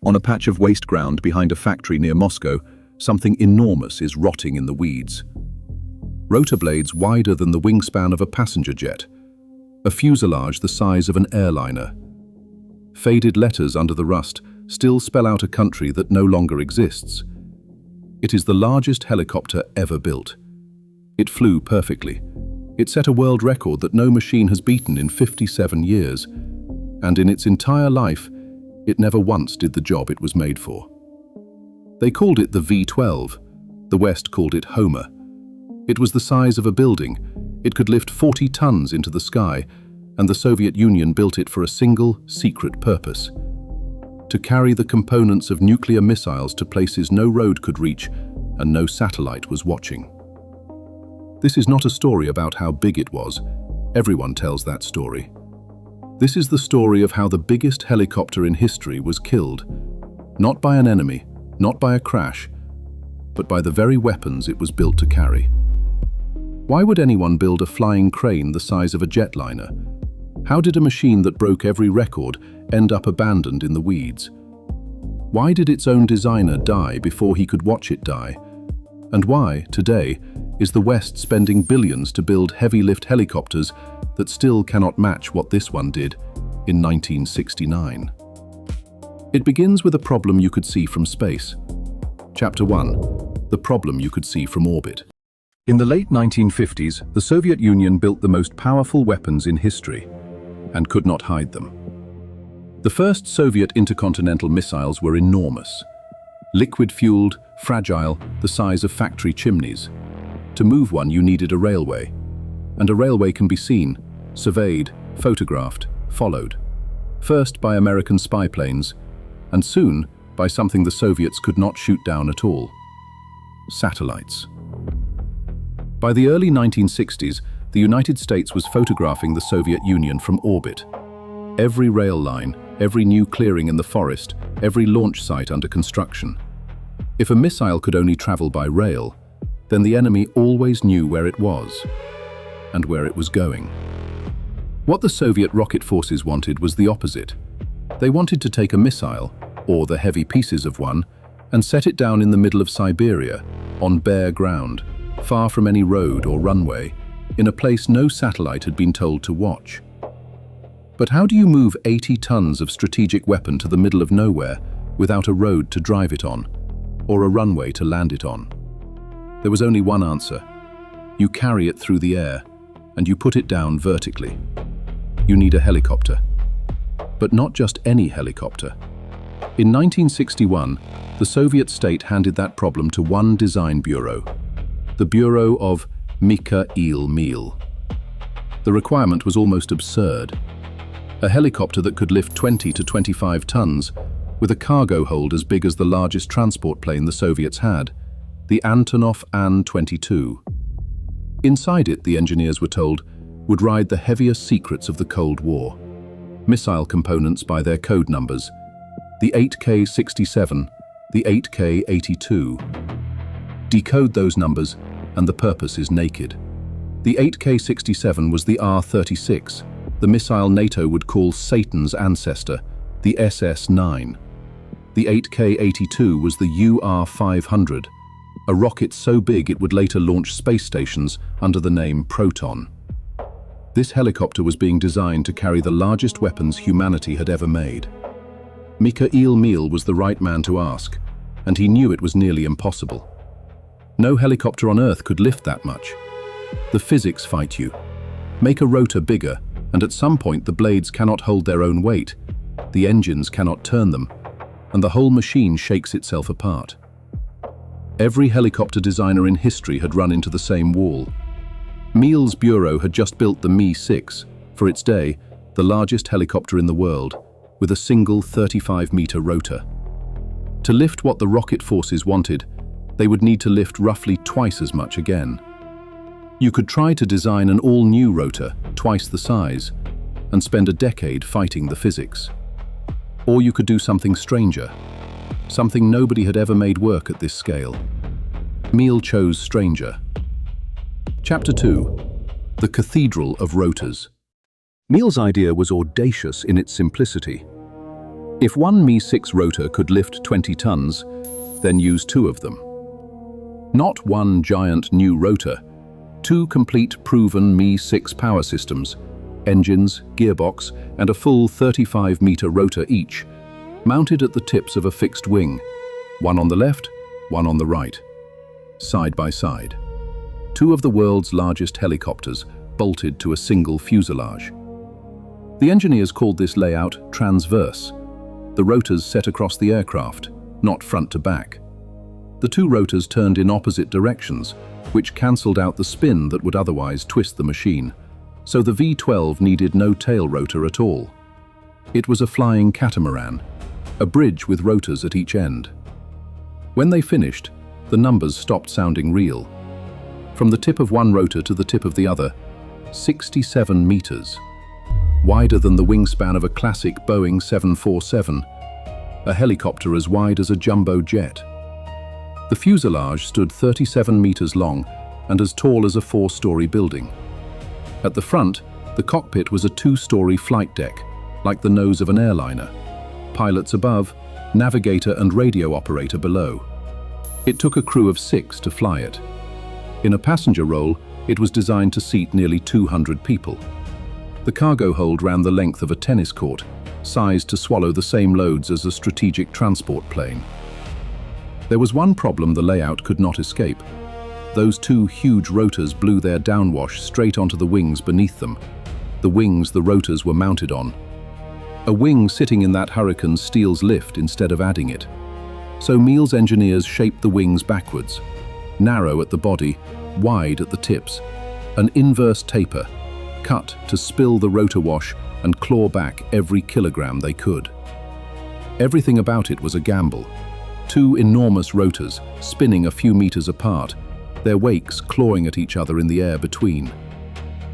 On a patch of waste ground behind a factory near Moscow, something enormous is rotting in the weeds. Rotor blades wider than the wingspan of a passenger jet. A fuselage the size of an airliner. Faded letters under the rust still spell out a country that no longer exists. It is the largest helicopter ever built. It flew perfectly. It set a world record that no machine has beaten in 57 years. And in its entire life, it never once did the job it was made for. They called it the V-12. The West called it Homer. It was the size of a building. It could lift 40 tons into the sky, and the Soviet Union built it for a single, secret purpose: to carry the components of nuclear missiles to places no road could reach and no satellite was watching. This is not a story about how big it was. Everyone tells that story. This is the story of how the biggest helicopter in history was killed, not by an enemy, not by a crash, but by the very weapons it was built to carry. Why would anyone build a flying crane the size of a jetliner? How did a machine that broke every record end up abandoned in the weeds? Why did its own designer die before he could watch it die? And why, today, is the West spending billions to build heavy-lift helicopters that still cannot match what this one did in 1969? It begins with a problem you could see from space. Chapter 1. The problem you could see from orbit. In the late 1950s, the Soviet Union built the most powerful weapons in history and could not hide them. The first Soviet intercontinental missiles were enormous. Liquid-fueled, fragile, the size of factory chimneys. To move one, you needed a railway. And a railway can be seen, surveyed, photographed, followed. First by American spy planes, and soon by something the Soviets could not shoot down at all: satellites. By the early 1960s, the United States was photographing the Soviet Union from orbit. Every rail line, every new clearing in the forest, every launch site under construction. If a missile could only travel by rail, then the enemy always knew where it was and where it was going. What the Soviet rocket forces wanted was the opposite. They wanted to take a missile, or the heavy pieces of one, and set it down in the middle of Siberia, on bare ground, far from any road or runway, in a place no satellite had been told to watch. But how do you move 80 tons of strategic weapon to the middle of nowhere without a road to drive it on, or a runway to land it on? There was only one answer. You carry it through the air, and you put it down vertically. You need a helicopter. But not just any helicopter. In 1961, the Soviet state handed that problem to one design bureau, the Bureau of Mikhail. The requirement was almost absurd. A helicopter that could lift 20 to 25 tons, with a cargo hold as big as the largest transport plane the Soviets had, the Antonov An-22. Inside it, the engineers were told, would ride the heaviest secrets of the Cold War. Missile components by their code numbers, the 8K-67, the 8K-82. Decode those numbers, and the purpose is naked. The 8K-67 was the R-36, the missile NATO would call Satan's ancestor, the SS-9. The 8K-82 was the UR-500, a rocket so big it would later launch space stations under the name Proton. This helicopter was being designed to carry the largest weapons humanity had ever made. Mikhail was the right man to ask, and he knew it was nearly impossible. No helicopter on Earth could lift that much. The physics fight you. Make a rotor bigger, and at some point the blades cannot hold their own weight, the engines cannot turn them, and the whole machine shakes itself apart. Every helicopter designer in history had run into the same wall. Miel's bureau had just built the Mi-6, for its day, the largest helicopter in the world, with a single 35-meter rotor. To lift what the rocket forces wanted, they would need to lift roughly twice as much again. You could try to design an all-new rotor, twice the size, and spend a decade fighting the physics. Or you could do something stranger, something nobody had ever made work at this scale. Miel chose stranger. Chapter 2. The Cathedral of Rotors. Miel's idea was audacious in its simplicity. If one Mi-6 rotor could lift 20 tons, then use two of them. Not one giant new rotor, two complete proven Mi-6 power systems, engines, gearbox, and a full 35-meter rotor each, mounted at the tips of a fixed wing, one on the left, one on the right, side by side. Two of the world's largest helicopters bolted to a single fuselage. The engineers called this layout transverse, the rotors set across the aircraft, not front to back. The two rotors turned in opposite directions, which cancelled out the spin that would otherwise twist the machine, so the V-12 needed no tail rotor at all. It was a flying catamaran, a bridge with rotors at each end. When they finished, the numbers stopped sounding real. From the tip of one rotor to the tip of the other, 67 meters, wider than the wingspan of a classic Boeing 747, a helicopter as wide as a jumbo jet. The fuselage stood 37 meters long and as tall as a four-story building. At the front, the cockpit was a two-story flight deck, like the nose of an airliner. Pilots above, navigator and radio operator below. It took a crew of 6 to fly it. In a passenger role, it was designed to seat nearly 200 people. The cargo hold ran the length of a tennis court, sized to swallow the same loads as a strategic transport plane. There was one problem the layout could not escape. Those two huge rotors blew their downwash straight onto the wings beneath them, the wings the rotors were mounted on. A wing sitting in that hurricane steals lift instead of adding it. So Meal's engineers shaped the wings backwards, narrow at the body, wide at the tips, an inverse taper, cut to spill the rotor wash and claw back every kilogram they could. Everything about it was a gamble. Two enormous rotors spinning a few meters apart, their wakes clawing at each other in the air between.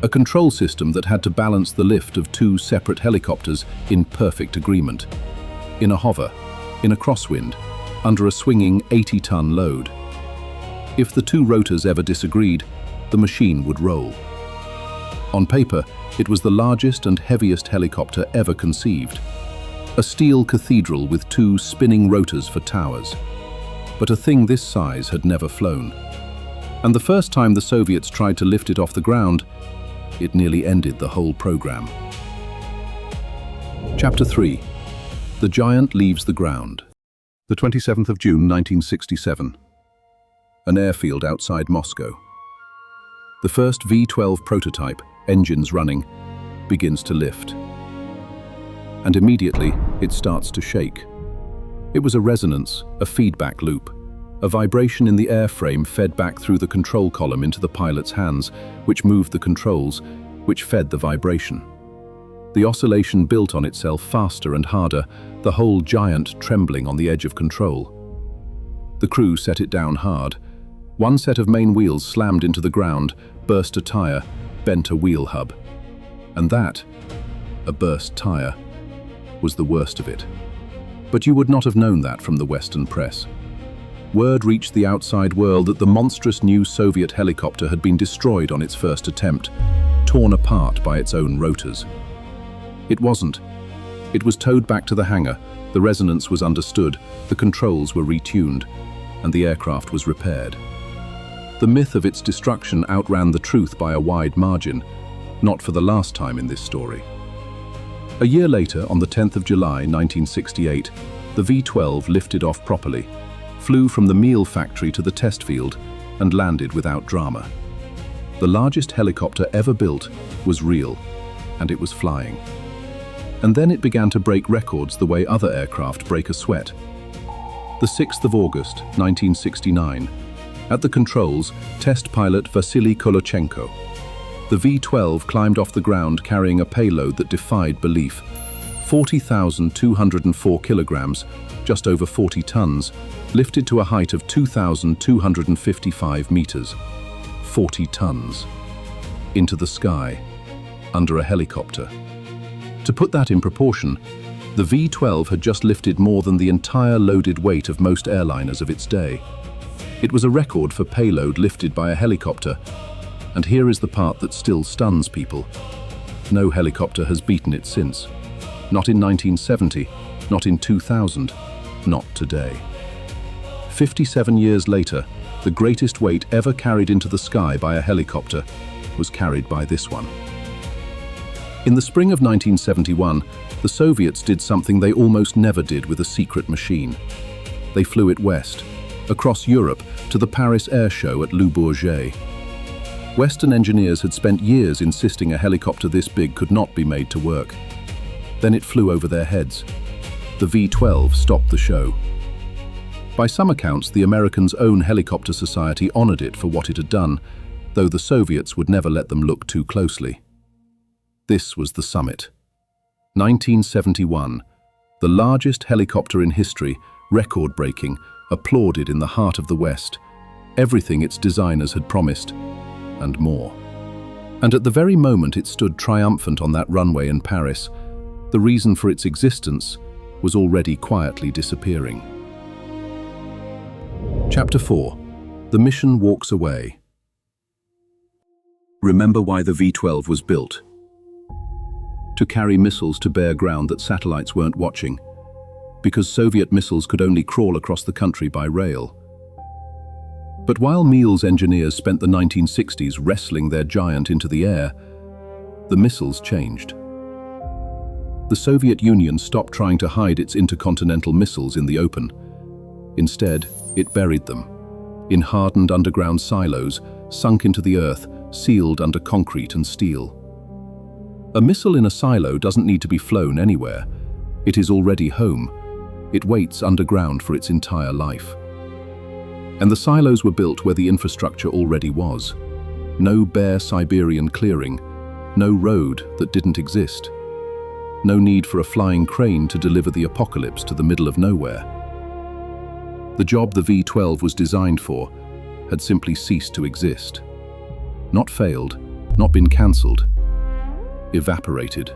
A control system that had to balance the lift of two separate helicopters in perfect agreement. In a hover, in a crosswind, under a swinging 80-ton load. If the two rotors ever disagreed, the machine would roll. On paper, it was the largest and heaviest helicopter ever conceived. A steel cathedral with two spinning rotors for towers. But a thing this size had never flown. And the first time the Soviets tried to lift it off the ground, it nearly ended the whole program. Chapter 3. The Giant Leaves the Ground. The 27th of June, 1967. An airfield outside Moscow. The first V-12 prototype, engines running, begins to lift. And immediately, it starts to shake. It was a resonance, a feedback loop. A vibration in the airframe fed back through the control column into the pilot's hands, which moved the controls, which fed the vibration. The oscillation built on itself faster and harder, the whole giant trembling on the edge of control. The crew set it down hard. One set of main wheels slammed into the ground, burst a tire, bent a wheel hub. And that, a burst tire, was the worst of it. But you would not have known that from the Western press. Word reached the outside world that the monstrous new Soviet helicopter had been destroyed on its first attempt, torn apart by its own rotors. It wasn't. It was towed back to the hangar, the resonance was understood, the controls were retuned, and the aircraft was repaired. The myth of its destruction outran the truth by a wide margin, not for the last time in this story. A year later, on the 10th of July 1968, the V-12 lifted off properly, flew from the meal factory to the test field, and landed without drama. The largest helicopter ever built was real, and it was flying. And then it began to break records the way other aircraft break a sweat. The 6th of August, 1969. At the controls, test pilot Vasily Kolochenko. The V-12 climbed off the ground carrying a payload that defied belief. 40,204 kilograms, just over 40 tons, lifted to a height of 2,255 meters. 40 tons. Into the sky, under a helicopter. To put that in proportion, the V-12 had just lifted more than the entire loaded weight of most airliners of its day. It was a record for payload lifted by a helicopter, and here is the part that still stuns people. No helicopter has beaten it since. Not in 1970, not in 2000, not today. 57 years later, the greatest weight ever carried into the sky by a helicopter was carried by this one. In the spring of 1971, the Soviets did something they almost never did with a secret machine. They flew it west, across Europe, to the Paris Air Show at Le Bourget. Western engineers had spent years insisting a helicopter this big could not be made to work. Then it flew over their heads. The V-12 stopped the show. By some accounts, the Americans' own helicopter society honored it for what it had done, though the Soviets would never let them look too closely. This was the summit. 1971, the largest helicopter in history, record-breaking, applauded in the heart of the West, everything its designers had promised, and more. And at the very moment it stood triumphant on that runway in Paris, the reason for its existence was already quietly disappearing. Chapter 4. The mission walks away. Remember why the V-12 was built. To carry missiles to bare ground that satellites weren't watching, because Soviet missiles could only crawl across the country by rail. But while Miel's engineers spent the 1960s wrestling their giant into the air, the missiles changed. The Soviet Union stopped trying to hide its intercontinental missiles in the open. Instead, it buried them in hardened underground silos, sunk into the earth, sealed under concrete and steel. A missile in a silo doesn't need to be flown anywhere. It is already home. It waits underground for its entire life. And the silos were built where the infrastructure already was. No bare Siberian clearing, no road that didn't exist. No need for a flying crane to deliver the apocalypse to the middle of nowhere. The job the V-12 was designed for had simply ceased to exist. Not failed, not been cancelled, evaporated.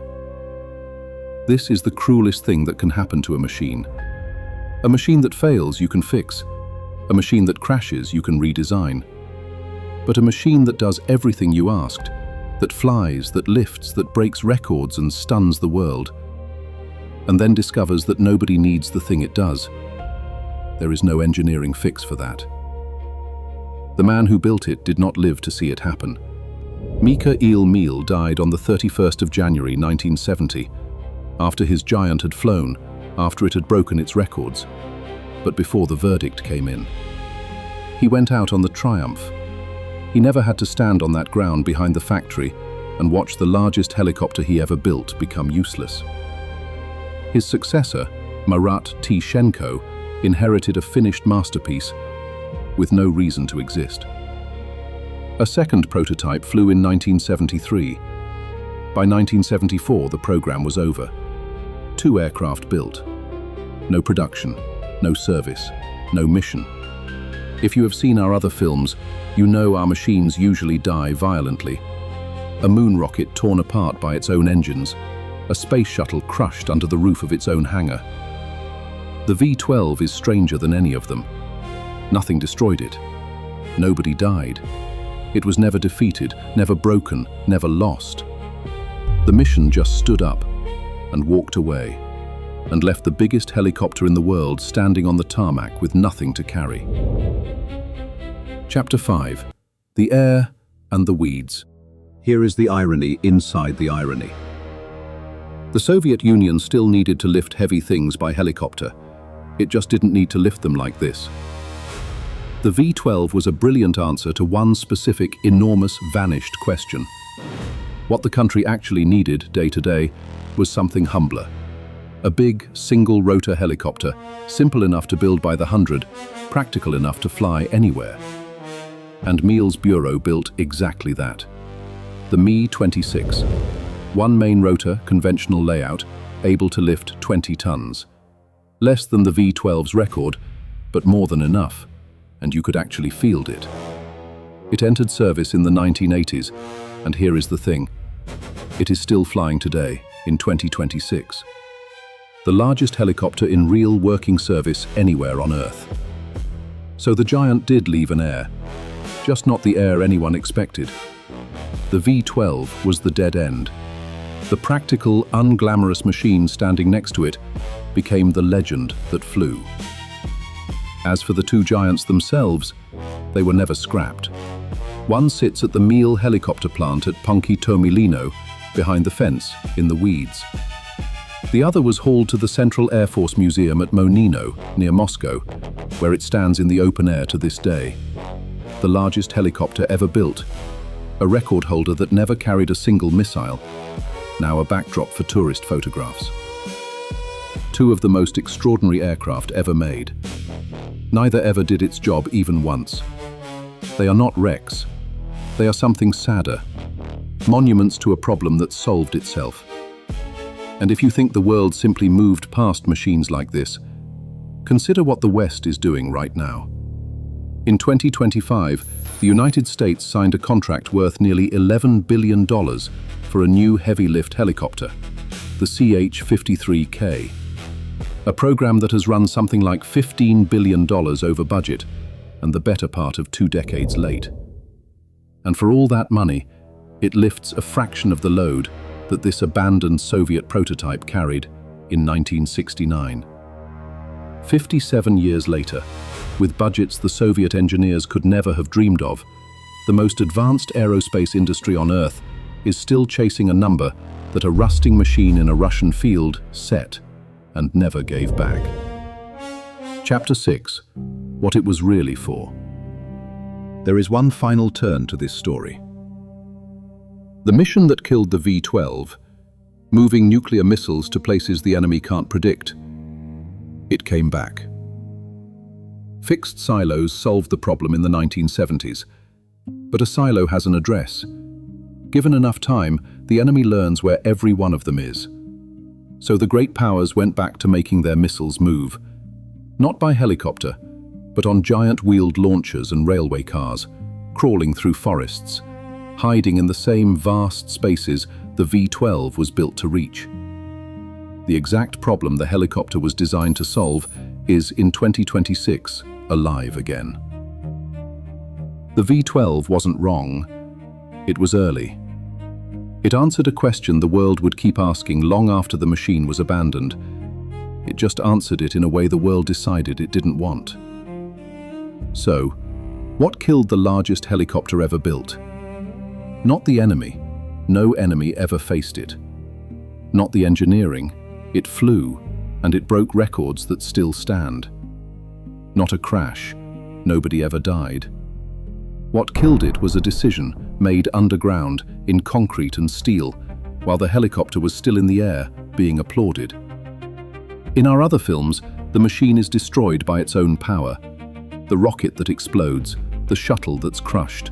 This is the cruelest thing that can happen to a machine. A machine that fails, you can fix. A machine that crashes, you can redesign. But a machine that does everything you asked, that flies, that lifts, that breaks records and stuns the world, and then discovers that nobody needs the thing it does, there is no engineering fix for that. The man who built it did not live to see it happen. Michael Miel died on the 31st of January 1970, after his giant had flown, after it had broken its records, but before the verdict came in. He went out on the triumph. He never had to stand on that ground behind the factory and watch the largest helicopter he ever built become useless. His successor, Marat Tishenko, inherited a finished masterpiece with no reason to exist. A second prototype flew in 1973. By 1974, the program was over. 2 aircraft built. No production, no service, no mission. If you have seen our other films, you know our machines usually die violently. A moon rocket torn apart by its own engines, a space shuttle crushed under the roof of its own hangar. The V-12 is stranger than any of them. Nothing destroyed it. Nobody died. It was never defeated, never broken, never lost. The mission just stood up and walked away, and left the biggest helicopter in the world standing on the tarmac with nothing to carry. Chapter 5. The Air and the Weeds. Here is the irony inside the irony. The Soviet Union still needed to lift heavy things by helicopter. It just didn't need to lift them like this. The V-12 was a brilliant answer to one specific, enormous, vanished question. What the country actually needed day to day was something humbler. A big, single-rotor helicopter, simple enough to build by the hundred, practical enough to fly anywhere. And Miel's bureau built exactly that. The Mi-26. One main rotor, conventional layout, able to lift 20 tons. Less than the V-12's record, but more than enough, and you could actually field it. It entered service in the 1980s, and here is the thing. It is still flying today, in 2026. The largest helicopter in real working service anywhere on Earth. So the giant did leave an heir, just not the heir anyone expected. The V-12 was the dead end. The practical, unglamorous machine standing next to it became the legend that flew. As for the two giants themselves, they were never scrapped. One sits at the Meal helicopter plant at Punki Tomilino, behind the fence, in the weeds. The other was hauled to the Central Air Force Museum at Monino, near Moscow, where it stands in the open air to this day. The largest helicopter ever built, a record holder that never carried a single missile, now a backdrop for tourist photographs. Two of the most extraordinary aircraft ever made. Neither ever did its job even once. They are not wrecks. They are something sadder, monuments to a problem that solved itself. And if you think the world simply moved past machines like this, consider what the West is doing right now. In 2025, the United States signed a contract worth nearly $11 billion for a new heavy-lift helicopter, the CH-53K, a program that has run something like $15 billion over budget and the better part of 2 decades late. And for all that money, it lifts a fraction of the load that this abandoned Soviet prototype carried in 1969. 57 years later, with budgets the Soviet engineers could never have dreamed of, the most advanced aerospace industry on Earth is still chasing a number that a rusting machine in a Russian field set and never gave back. Chapter 6. What it was really for. There is one final turn to this story. The mission that killed the V-12, moving nuclear missiles to places the enemy can't predict, it came back. Fixed silos solved the problem in the 1970s, but a silo has an address. Given enough time, the enemy learns where every one of them is. So the great powers went back to making their missiles move, not by helicopter, but on giant wheeled launchers and railway cars, crawling through forests, hiding in the same vast spaces the V-12 was built to reach. The exact problem the helicopter was designed to solve is, in 2026, alive again. The V-12 wasn't wrong. It was early. It answered a question the world would keep asking long after the machine was abandoned. It just answered it in a way the world decided it didn't want. So, what killed the largest helicopter ever built? Not the enemy. No enemy ever faced it. Not the engineering. It flew, and it broke records that still stand. Not a crash. Nobody ever died. What killed it was a decision made underground in concrete and steel, while the helicopter was still in the air, being applauded. In our other films, the machine is destroyed by its own power. The rocket that explodes, the shuttle that's crushed.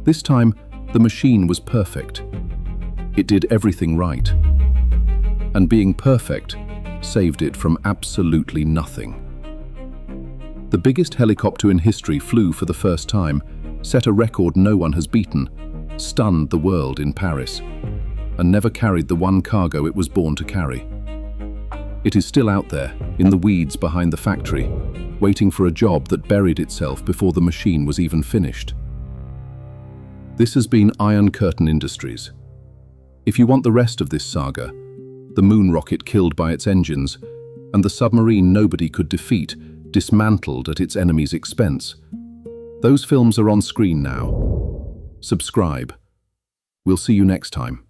This time, the machine was perfect. It did everything right. And being perfect saved it from absolutely nothing. The biggest helicopter in history flew for the first time, set a record no one has beaten, stunned the world in Paris, and never carried the one cargo it was born to carry. It is still out there, in the weeds behind the factory, waiting for a job that buried itself before the machine was even finished. This has been Iron Curtain Industries. If you want the rest of this saga, the moon rocket killed by its engines, and the submarine nobody could defeat, dismantled at its enemy's expense, those films are on screen now. Subscribe. We'll see you next time.